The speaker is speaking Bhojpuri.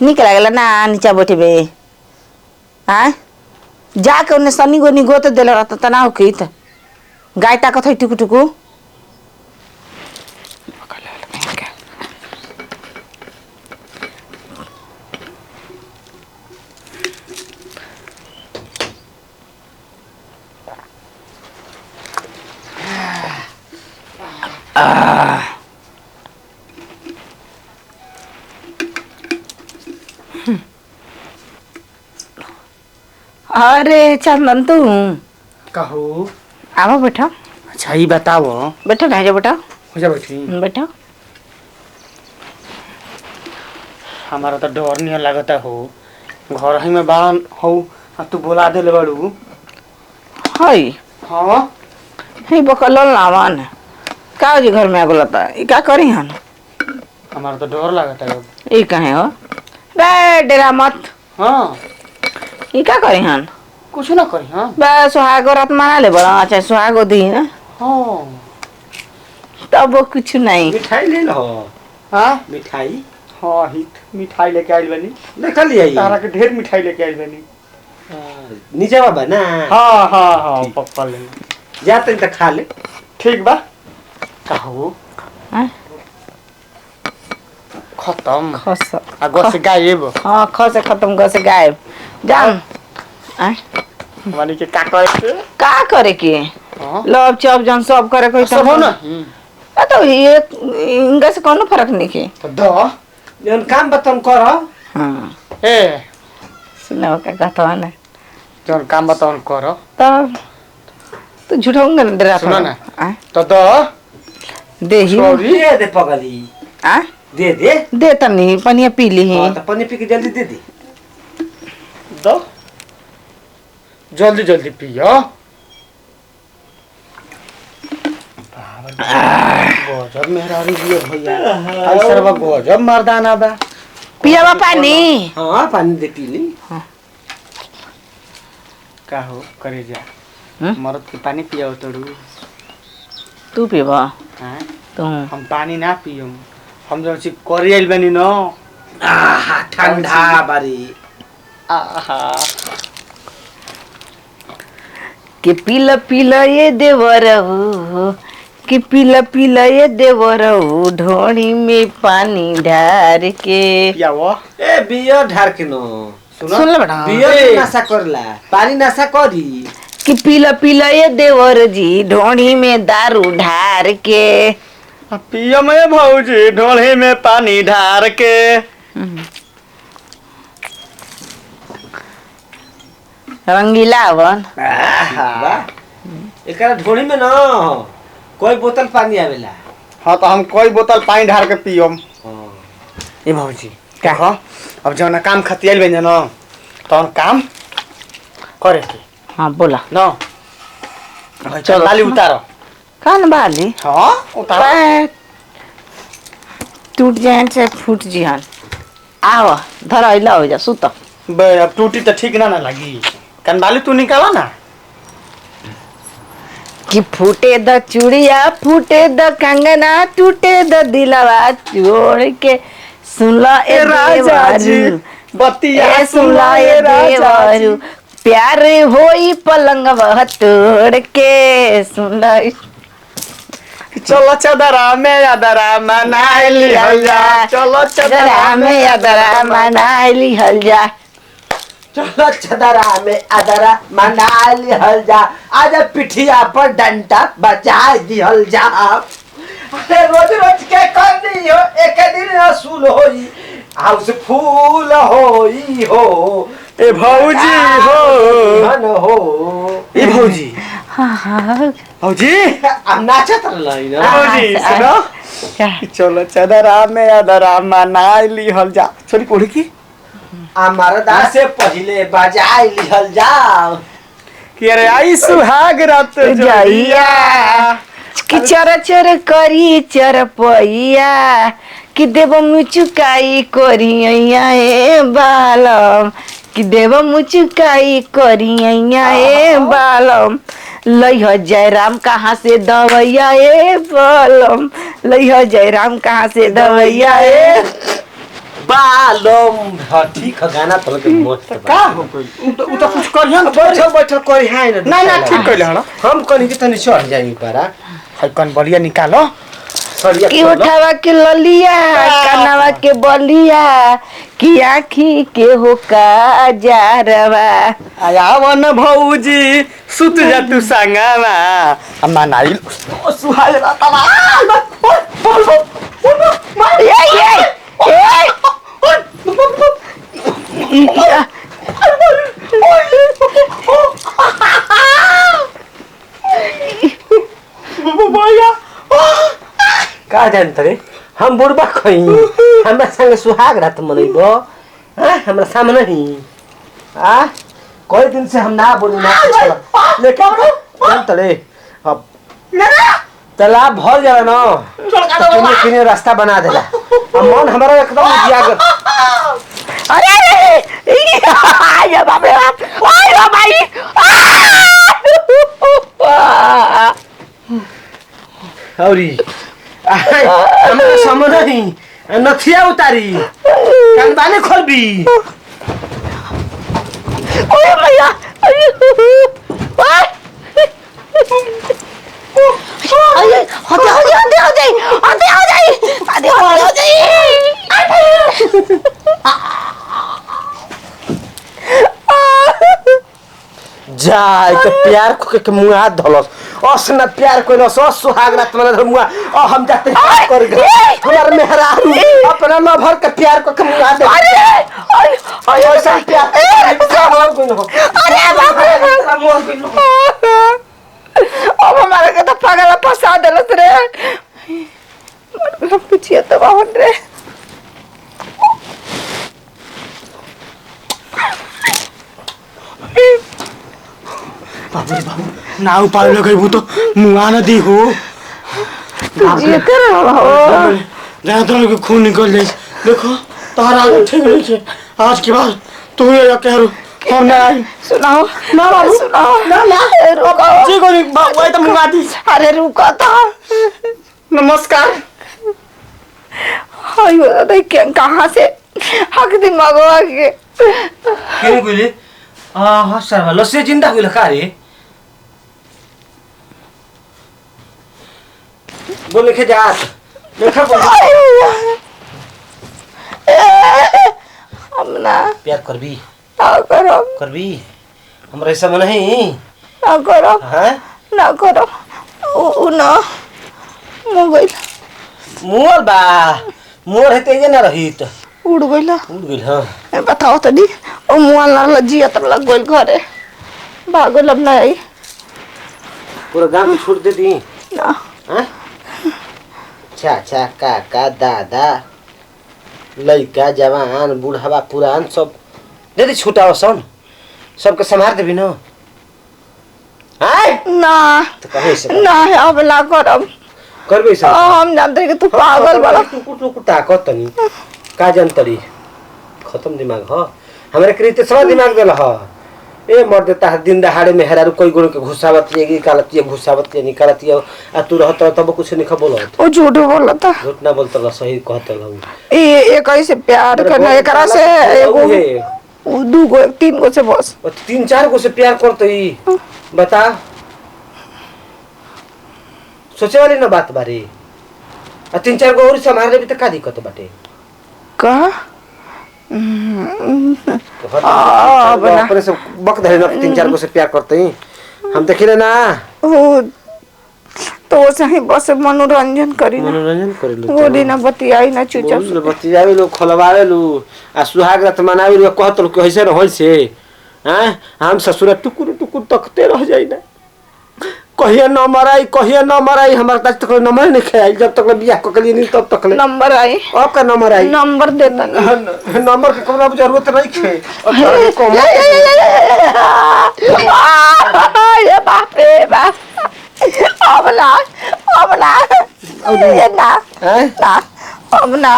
निक लागला ना नीचा बैठबे हाँ जाके उन्हें सनी गो निगोत दिल रहता तनाव की गाय ताकत है टुकु टुकु अरे चंदन तू कहो आओ बैठो। अच्छा ही बताओ। बैठो ना जा बैठो। हो जा बैठी। बैठो। हमारा तो डर नहीं लगता हो घर ही में बाहर हो तू बोला दे बड़ू हाय हाँ हे बकल लावन का जी घर में आगो लता ई का करी हन हमारा तो डर लगता है। ई कहे हो बे डेरा मत हाँ ई का करी हन कुछ ना करी। हाँ बे सुहागो रात मना ले बड़ा अच्छा सुहागो दी ना हाँ तब वो कुछ नहीं मिठाई ले लो। हाँ मिठाई हाँ हित मिठाई लेके आइल बनी देखा लिया तारा के ढेर मिठाई लेके आइल बनी। नीचे बाबा ना हाँ हाँ हाँ पप्पा ले जाते तो खा ले। ठीक बा कहो खत्म खस आगो से गायब। हाँ खस खत्म कर से गायब जान मानी के का करे के हाँ लव चप जन सब करे कोई सब हो ना तो ये इनका से कोनो फर्क नहीं के तो दो जन काम बतन करो। हाँ ए सुनो का कहता है ना जन काम बताओ करो तब तो झूठाऊंगा ना डरा सुनो ना तो दो दे ही सॉरी दे दे पगली आ दे दे। दे तो नहीं पनिया पी ली ही तो पानी पी के जल्दी दे दे। दो जल्दी जल्दी पियो। गजब मेहरारू दिए भैया आई सरवा गजब मर्दाना बा पिया बा पानी हाँ पानी दे पी ली। का हो करे जा हम्म? मरद के पानी पिया तोड़ू तू पीबा हाँ तू हम पानी ना पियम हम जो ची करे आइल बनी न आहा ठंडा बारी आहा कि पीला ये देवरहू कि पीला ये देवरहू ढोड़ी में पानी ढार के या वो ए बियर ढार के नो सुन ले बेटा बियर नशा करला पानी नशा करी कि पीला ये देवर जी ढोड़ी में दारू ढार के पियो में भौजी ढोले में पानी ढार के रंगीला वन एकरा ढोड़ी में ना कोई बोतल पानी आवेला। हाँ तो हम कोई बोतल पानी ढार के पियम। हाँ। ए भौजी कहो अब जौन काम खतियाल बन न तौन काम करे के हाँ बोला न चल लाली उतारो कान बाली हाँ उतारो पैर टूट जाए से फूट जिहन आव धर अइला हो जा सुत बे अब टूटी तो ठीक ना लगी कनबाली तू निकाला ना कि फूटे द चूड़िया फूटे द कंगना टूटे द दिलवा चोड़ के सुनला ए देवारू बतिया सुनला ए देवारू प्यार होई पलंग तोड़ के सुनला चलो चदरा में यादरा मनाई लिहल जा चलो चदरा में यादरा मनाई लिहल जा चलो चदरा में अदरा मना लिहल जा आज पिठिया पर डंडा बचा दिहल जा। अरे रोज रोज के करनी हो एक दिन रसूल होई हाउस फूल होई हो ए भौजी हो धन हो ए भौजी हाँ हाँ भौजी अब नाचत रही ना भौजी सुनो चलो चदरा में यादरा मनाई लिहल जा चली पढ़ी की अमरदा से पहले बजाई लिहल जाओ कि अरे आई सुहाग रात जइया कि चर चर करी चरपैया कि देव मुचुकाई करिया ए बालम कि देव मुचुकाई करिया ए बालम लइह जयराम कहाँ से दवैया ए बालम लइह जयराम कहाँ से दवैया ए बालम हाँ ठीक है गाना तो के मस्त का हो गई उ तो कुछ करिया न बैठल बैठल कोई है ना ना ठीक कइले हन हम कहीं के तनी चढ़ जाई पारा है कन बलिया निकालो सरिया की उठावा के ललिया कनवा के बलिया की आँखी के हो काजरवा आयावन भौजी सुत जा तू संगवा अम्मा नाइल सुहाय रातवा का जानत रे हम बुढ़बा खई हमरा संग सुहाग रात मनइबो हां हमरा सामने ही आ कोई दिन से हम ना बोली ना लेकिन जानत रे अब तालाब भर जाला ना किने किने रास्ता बना देला अब मन हमारा एकदम उजियागत अरे अरे बाप रे बाप ओए भाई औरी हमरा सामने ही नथिया उतारी कानबाने खोलबी ओए भैया अरे होते जाय तो प्यार को के मुंह हाथ धलस असना प्यार कोइलस सुहाग रात में मुंह हम जाते कर गए हमार मेहरारू अपना लभर के प्यार को के मुंह हाथ अरे ऐसा प्यार कोई न हो अरे बाप रे अब हमारे के तो पागल फंसा देलस रे मर पूछिए तो बाहन रे बाबू बाबू ना उपाय लगेबू तो मुआ न दी हो तुझे कर हो रात के खून निकल जाए देखो तारा ठीक नहीं है आज के बाद तू ये कह रो हम ना आई सुनाओ ना बाबू सुनाओ ना ना रुको जी को बाबू तो मुआ दी अरे रुको तो नमस्कार हाय देख कहां से हक दिमाग आ के केन गइले हां सर लसे जिंदा गइल का रे बोले के जात देखा बोल हम ना प्यार करबी ना करो करबी हमरा ऐसा मन नहीं ना करो हां ना करो उ ना मोबाइल मोर बा मोर हेते जे ना रहित उड़ गइला उड़ गेल हां बताओ तो दी ओ मुआल ना लजियत लग गइल घरे भागल अब ना आई पूरा गांव छोड़ दे दी ना हां चाचा काका दादा लड़का जवान बूढ़ावा पुरान सब दे दी छुटाओ सन सबके संभाल देबी न हाय ना तो कहे से ना अब ना करब करबे सब हम जानते कि तू पागल बड़ा टुकुर ताकत तनी का जनतरी खत्म दिमाग ह हमरे कृत्य सब दिमाग देला ह ए मर देता है दिन दहाड़े में हेरारू कोई गुण के घुसावत येगी कालत ये घुसावत ये निकालत ये आ तू रहत तब कुछ नहीं बोलत वो झूठ बोलता झूठ ना बोलत रह सही कहत रह ये कैसे प्यार करना एकरा से एगो दू गो तीन गो से बस और 3-4 गो से प्यार करतई बता सोचे वाली ना बात बारे आ 3-4 गो और संभाल लेबी त का दिक्कत बाटे का अपने से बक धरे ना 3-4 गो से प्यार करतई हम देखिले ना वो तो सही बस मनोरंजन करी ना मनोरंजन करेलु वो दिन बतियाई ना चुचा बोल बतियावे लो खलवावे लो आ सुहाग रात मनावे लो कहत लो कैसे रहल से हैं हम ससुर टुकुर टुकुर तकते रह जाई ना कहिए न मराई हमार तक नंबर नहीं खाई जब तक बियाह क लिए नहीं तब तक नंबर आई अब का नंबर आई नंबर देता ना नंबर के कोनो जरूरत नहीं खे ये बाप रे बाप अब ना ये ना हैं ना अब ना